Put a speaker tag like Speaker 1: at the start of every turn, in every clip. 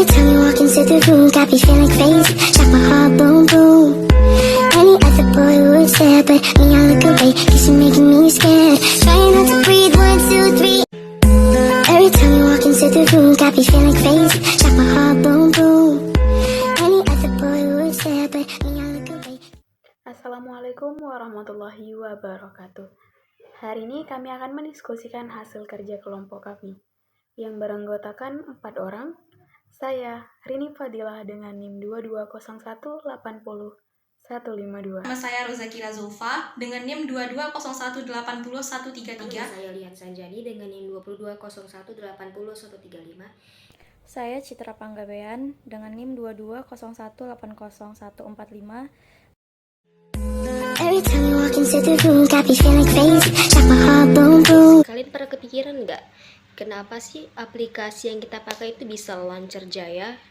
Speaker 1: Every time you walk into the room, got me feeling crazy, like my heart boom boom. Any other boy would stare, but me I look away, cause you're making me scared. Trying not to breathe, 1, 2, 3. Every time you walk into the room, got me feeling crazy, like my heart boom boom. Any other boy would stare, but me I look away.
Speaker 2: Assalamualaikum warahmatullahi wabarakatuh. Hari ini kami akan mendiskusikan hasil kerja kelompok kami yang beranggotakan 4 orang. Saya, Rini Fadilah dengan NIM 2201800152.
Speaker 3: Nama saya Rozakira Zulfa dengan NIM 2201800133.
Speaker 4: Nama saya Lian Sanjani dengan NIM 2201800135.
Speaker 5: Saya Citra Panggabean dengan NIM 2201800145.
Speaker 1: Every time you walk into the room, got me feeling crazy, like my heart boom boom.
Speaker 4: Kalian pernah kepikiran nggak, kenapa sih aplikasi yang kita pakai itu bisa lancar jaya?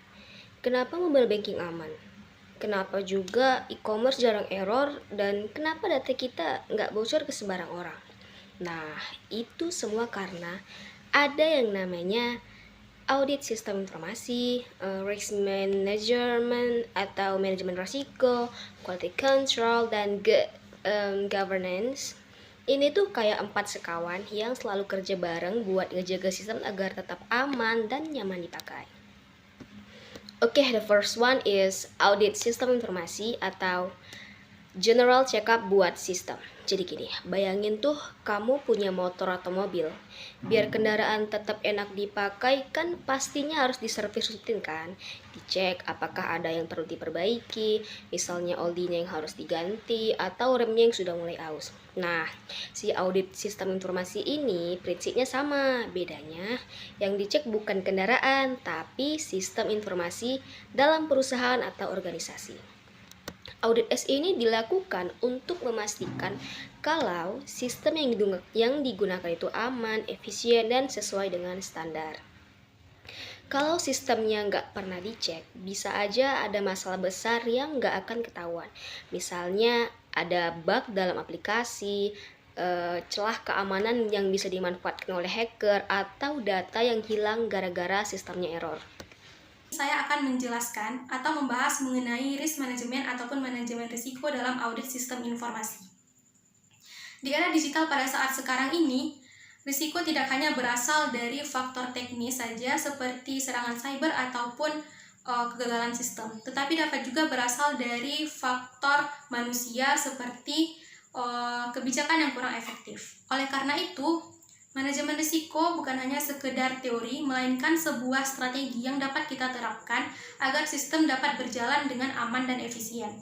Speaker 4: Kenapa mobile banking aman? Kenapa juga e-commerce jarang error? Dan kenapa data kita nggak bocor ke sembarang orang? Nah, itu semua karena ada yang namanya audit sistem informasi, risk management atau manajemen risiko, quality control, dan governance. Ini tuh kayak 4 sekawan yang selalu kerja bareng buat ngejaga sistem agar tetap aman dan nyaman dipakai. Oke, the first one is audit sistem informasi atau general check-up buat sistem. Jadi gini, bayangin tuh kamu punya motor atau mobil. Biar kendaraan tetap enak dipakai kan pastinya harus diservis rutin kan. Dicek apakah ada yang perlu diperbaiki, misalnya olinya yang harus diganti atau remnya yang sudah mulai aus. Nah, si audit sistem informasi ini prinsipnya sama. Bedanya yang dicek bukan kendaraan, tapi sistem informasi dalam perusahaan atau organisasi. Audit SE ini dilakukan untuk memastikan kalau sistem yang digunakan itu aman, efisien, dan sesuai dengan standar. Kalau sistemnya nggak pernah dicek, bisa aja ada masalah besar yang nggak akan ketahuan. Misalnya ada bug dalam aplikasi, celah keamanan yang bisa dimanfaatkan oleh hacker, atau data yang hilang gara-gara sistemnya error.
Speaker 3: Saya akan menjelaskan atau membahas mengenai risk management ataupun manajemen risiko dalam audit sistem informasi. Di era digital pada saat sekarang ini, risiko tidak hanya berasal dari faktor teknis saja seperti serangan cyber ataupun kegagalan sistem, tetapi dapat juga berasal dari faktor manusia seperti kebijakan yang kurang efektif. Oleh karena itu, manajemen risiko bukan hanya sekedar teori, melainkan sebuah strategi yang dapat kita terapkan agar sistem dapat berjalan dengan aman dan efisien.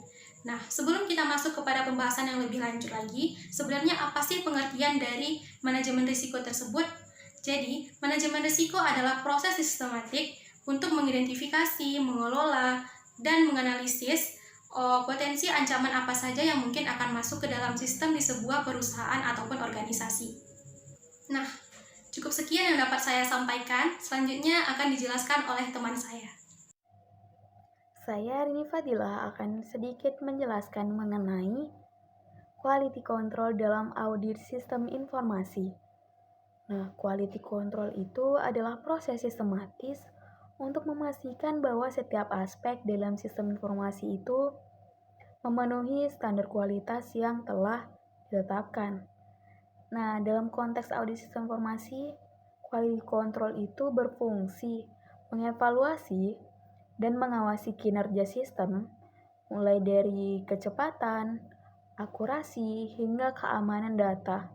Speaker 3: Nah, sebelum kita masuk kepada pembahasan yang lebih lanjut lagi, sebenarnya apa sih pengertian dari manajemen risiko tersebut? Jadi, manajemen risiko adalah proses sistematik untuk mengidentifikasi, mengelola, dan menganalisis potensi ancaman apa saja yang mungkin akan masuk ke dalam sistem di sebuah perusahaan ataupun organisasi. Nah, cukup sekian yang dapat saya sampaikan. Selanjutnya akan dijelaskan oleh teman saya.
Speaker 2: Saya Rini Fadilah akan sedikit menjelaskan mengenai quality control dalam audit sistem informasi. Nah, quality control itu adalah proses sistematis untuk memastikan bahwa setiap aspek dalam sistem informasi itu memenuhi standar kualitas yang telah ditetapkan. Nah, dalam konteks audit sistem informasi, quality control itu berfungsi mengevaluasi dan mengawasi kinerja sistem, mulai dari kecepatan, akurasi, hingga keamanan data,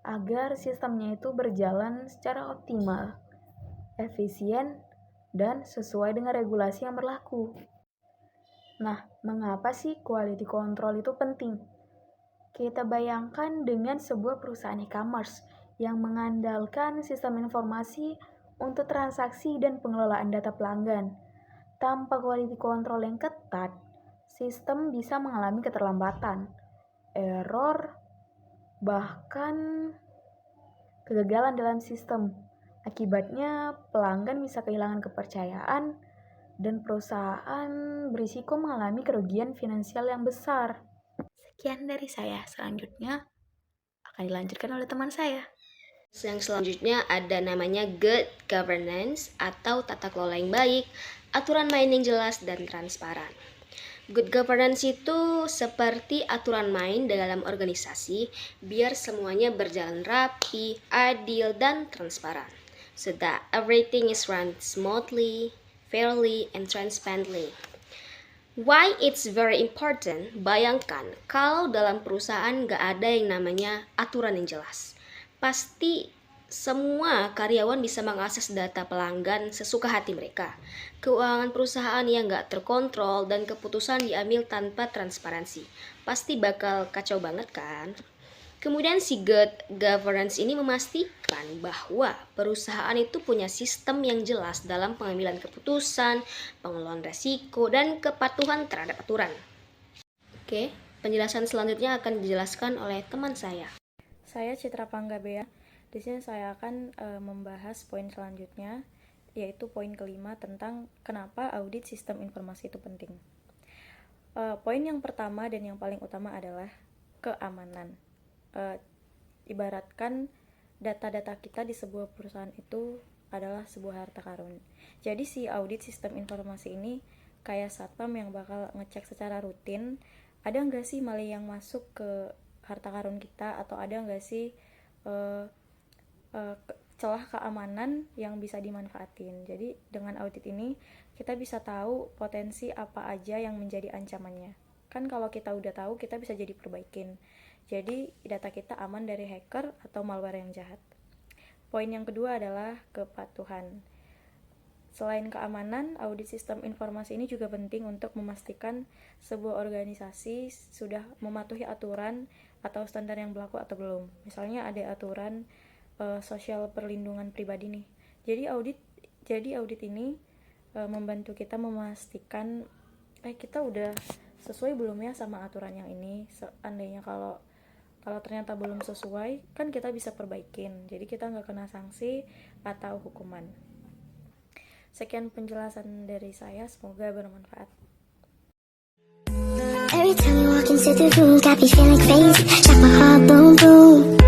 Speaker 2: agar sistemnya itu berjalan secara optimal, efisien, dan sesuai dengan regulasi yang berlaku. Nah, mengapa sih quality control itu penting? Kita bayangkan dengan sebuah perusahaan e-commerce yang mengandalkan sistem informasi untuk transaksi dan pengelolaan data pelanggan. Tanpa quality control yang ketat, sistem bisa mengalami keterlambatan, error, bahkan kegagalan dalam sistem. Akibatnya, pelanggan bisa kehilangan kepercayaan dan perusahaan berisiko mengalami kerugian finansial yang besar. Sekian dari saya, selanjutnya akan dilanjutkan oleh teman saya.
Speaker 4: Yang selanjutnya ada namanya good governance atau tata kelola yang baik, aturan main yang jelas dan transparan. Good governance itu seperti aturan main dalam organisasi biar semuanya berjalan rapi, adil, dan transparan. So that everything is run smoothly, fairly, and transparently. Why it's very important? Bayangkan kalau dalam perusahaan gak ada yang namanya aturan yang jelas. Pasti semua karyawan bisa mengakses data pelanggan sesuka hati mereka. Keuangan perusahaan yang gak terkontrol dan keputusan diambil tanpa transparansi. Pasti bakal kacau banget kan? Kemudian si good governance ini memastikan bahwa perusahaan itu punya sistem yang jelas dalam pengambilan keputusan, pengelolaan resiko, dan kepatuhan terhadap aturan. Oke, penjelasan selanjutnya akan dijelaskan oleh teman saya.
Speaker 5: Saya Citra Panggabean. Di sini saya akan membahas poin selanjutnya, yaitu poin kelima tentang kenapa audit sistem informasi itu penting. Poin yang pertama dan yang paling utama adalah keamanan. Ibaratkan data-data kita di sebuah perusahaan itu adalah sebuah harta karun. Jadi si audit sistem informasi ini kayak satpam yang bakal ngecek secara rutin, ada nggak sih maling yang masuk ke harta karun kita, atau ada nggak sih celah keamanan yang bisa dimanfaatin. Jadi dengan audit ini kita bisa tahu potensi apa aja yang menjadi ancamannya. Kan kalau kita udah tahu, kita bisa jadi perbaikin. Jadi data kita aman dari hacker atau malware yang jahat. Poin yang kedua adalah kepatuhan. Selain keamanan, audit sistem informasi ini juga penting untuk memastikan sebuah organisasi sudah mematuhi aturan atau standar yang berlaku atau belum. Misalnya ada aturan sosial perlindungan pribadi nih. Jadi audit ini membantu kita memastikan kita udah sesuai belum ya sama aturan yang ini. Seandainya kalau ternyata belum sesuai, kan kita bisa perbaikin. Jadi kita nggak kena sanksi atau hukuman. Sekian penjelasan dari saya, semoga bermanfaat.
Speaker 1: Every time you walk into the room, got me feeling crazy, like my heart boom boom.